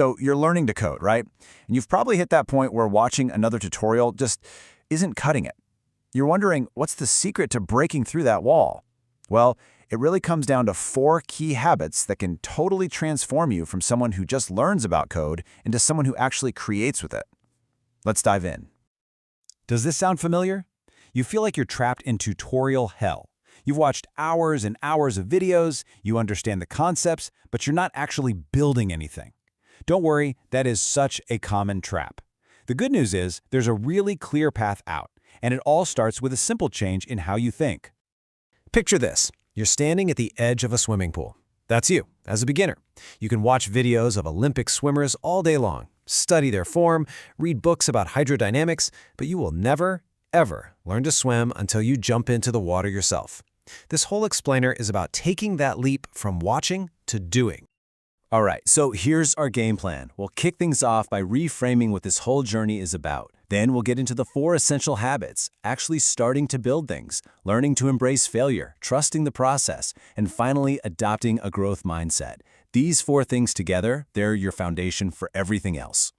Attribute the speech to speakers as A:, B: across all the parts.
A: So you're learning to code, right? And you've probably hit that point where watching another tutorial just isn't cutting it. You're wondering, what's the secret to breaking through that wall? Well, it really comes down to 4 key habits that can totally transform you from someone who just learns about code into someone who actually creates with it. Let's dive in. Does this sound familiar? You feel like you're trapped in tutorial hell. You've watched hours and hours of videos, you understand the concepts, but you're not actually building anything. Don't worry, that is such a common trap. The good news is there's a really clear path out, and it all starts with a simple change in how you think.
B: Picture this. You're standing at the edge of a swimming pool. That's you, as a beginner. You can watch videos of Olympic swimmers all day long, study their form, read books about hydrodynamics, but you will never, ever learn to swim until you jump into the water yourself. This whole explainer is about taking that leap from watching to doing.
A: All right, so here's our game plan. We'll kick things off by reframing what this whole journey is about. Then we'll get into the 4 essential habits, actually starting to build things, learning to embrace failure, trusting the process, and finally adopting a growth mindset. These 4 things together, they're your foundation for everything else.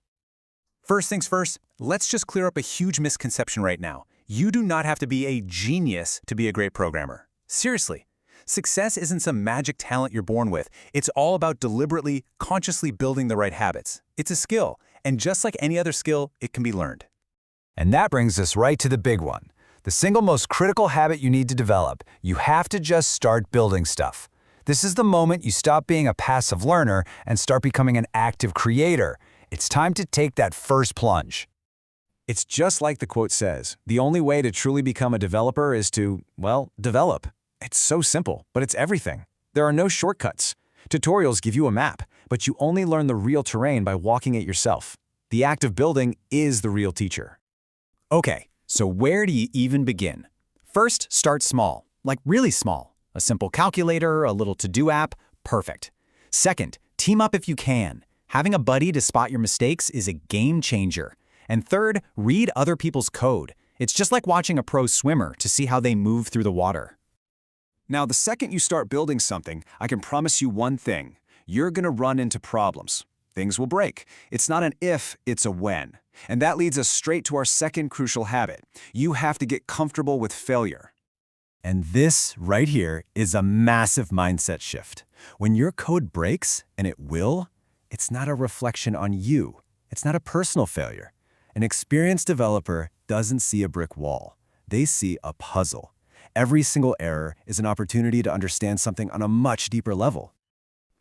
A: First things first, let's just clear up a huge misconception right now. You do not have to be a genius to be a great programmer. Seriously. Success isn't some magic talent you're born with. It's all about deliberately, consciously building the right habits. It's a skill, and just like any other skill, it can be learned. And that brings us right to the big one. The single most critical habit you need to develop. You have to just start building stuff. This is the moment you stop being a passive learner and start becoming an active creator. It's time to take that first plunge. It's just like the quote says, the only way to truly become a developer is to, well, develop. It's so simple, but it's everything. There are no shortcuts. Tutorials give you a map, but you only learn the real terrain by walking it yourself. The act of building is the real teacher. Okay, so where do you even begin? First, start small, like really small. A simple calculator, a little to-do app, perfect. Second, team up if you can. Having a buddy to spot your mistakes is a game changer. And third, read other people's code. It's just like watching a pro swimmer to see how they move through the water. Now, the second you start building something, I can promise you one thing. You're going to run into problems. Things will break. It's not an if, it's a when. And that leads us straight to our second crucial habit. You have to get comfortable with failure. And this right here is a massive mindset shift. When your code breaks, and it will, it's not a reflection on you. It's not a personal failure. An experienced developer doesn't see a brick wall. They see a puzzle. Every single error is an opportunity to understand something on a much deeper level.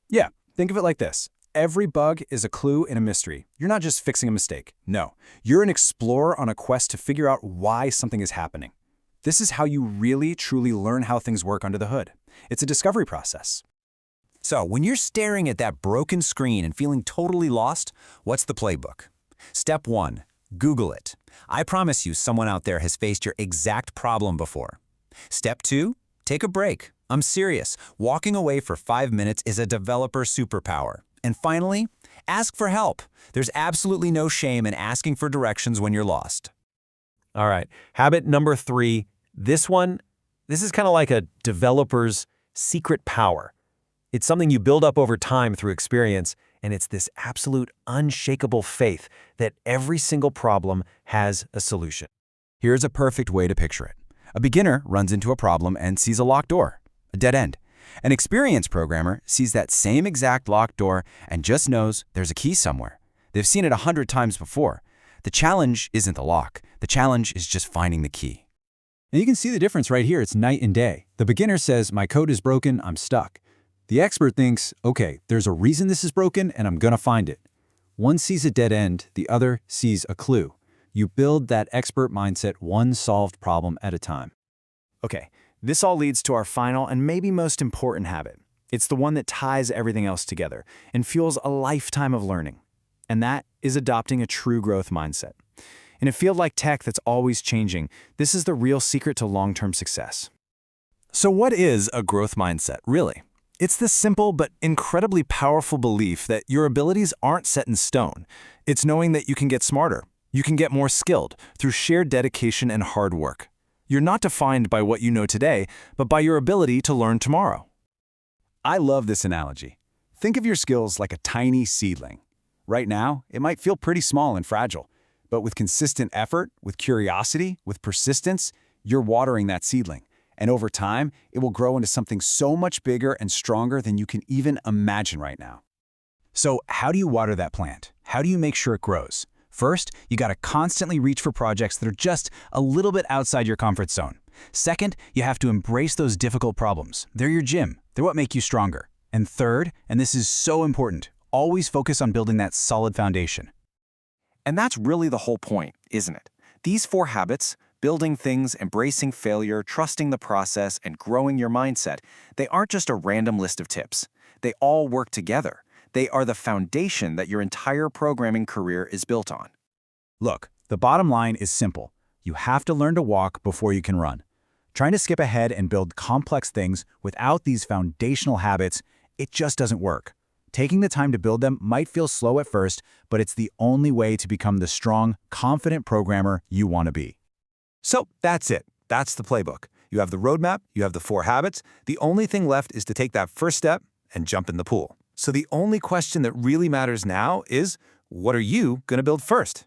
A: Yeah, think of it like this. Every bug is a clue in a mystery. You're not just fixing a mistake. No, you're an explorer on a quest to figure out why something is happening. This is how you really, truly learn how things work under the hood. It's a discovery process. So, when you're staring at that broken screen and feeling totally lost, what's the playbook? Step 1, Google it. I promise you someone out there has faced your exact problem before. Step 2, take a break. I'm serious. Walking away for 5 minutes is a developer superpower. And finally, ask for help. There's absolutely no shame in asking for directions when you're lost.
B: All right, habit number 3. This is kind of like a developer's secret power. It's something you build up over time through experience, and it's this absolute unshakable faith that every single problem has a solution.
A: Here's a perfect way to picture it. A beginner runs into a problem and sees a locked door, a dead end. An experienced programmer sees that same exact locked door and just knows there's a key somewhere. They've seen it 100 times before. The challenge isn't the lock. The challenge is just finding the key. And you can see the difference right here. It's night and day. The beginner says, my code is broken, I'm stuck. The expert thinks, okay, there's a reason this is broken and I'm gonna find it. One sees a dead end, the other sees a clue. You build that expert mindset one solved problem at a time. Okay, this all leads to our final and maybe most important habit. It's the one that ties everything else together and fuels a lifetime of learning. And that is adopting a true growth mindset. In a field like tech that's always changing, this is the real secret to long-term success. So what is a growth mindset, really? It's this simple but incredibly powerful belief that your abilities aren't set in stone. It's knowing that you can get smarter. You can get more skilled through shared dedication and hard work. You're not defined by what you know today, but by your ability to learn tomorrow. I love this analogy. Think of your skills like a tiny seedling.
C: Right now, it might feel pretty small and fragile. But with consistent effort, with curiosity, with persistence, you're watering that seedling. And over time, it will grow into something so much bigger and stronger than you can even imagine right now.
D: So how do you water that plant? How do you make sure it grows? First, you gotta constantly reach for projects that are just a little bit outside your comfort zone. Second, you have to embrace those difficult problems. They're your gym. They're what make you stronger. And third, and this is so important, always focus on building that solid foundation.
E: And that's really the whole point, isn't it? These 4 habits, building things, embracing failure, trusting the process, and growing your mindset, they aren't just a random list of tips. They all work together. They are the foundation that your entire programming career is built on.
D: Look, the bottom line is simple. You have to learn to walk before you can run. Trying to skip ahead and build complex things without these foundational habits, it just doesn't work. Taking the time to build them might feel slow at first, but it's the only way to become the strong, confident programmer you want to be.
B: So that's it. That's the playbook. You have the roadmap, you have the 4 habits. The only thing left is to take that first step and jump in the pool. So the only question that really matters now is, what are you going to build first?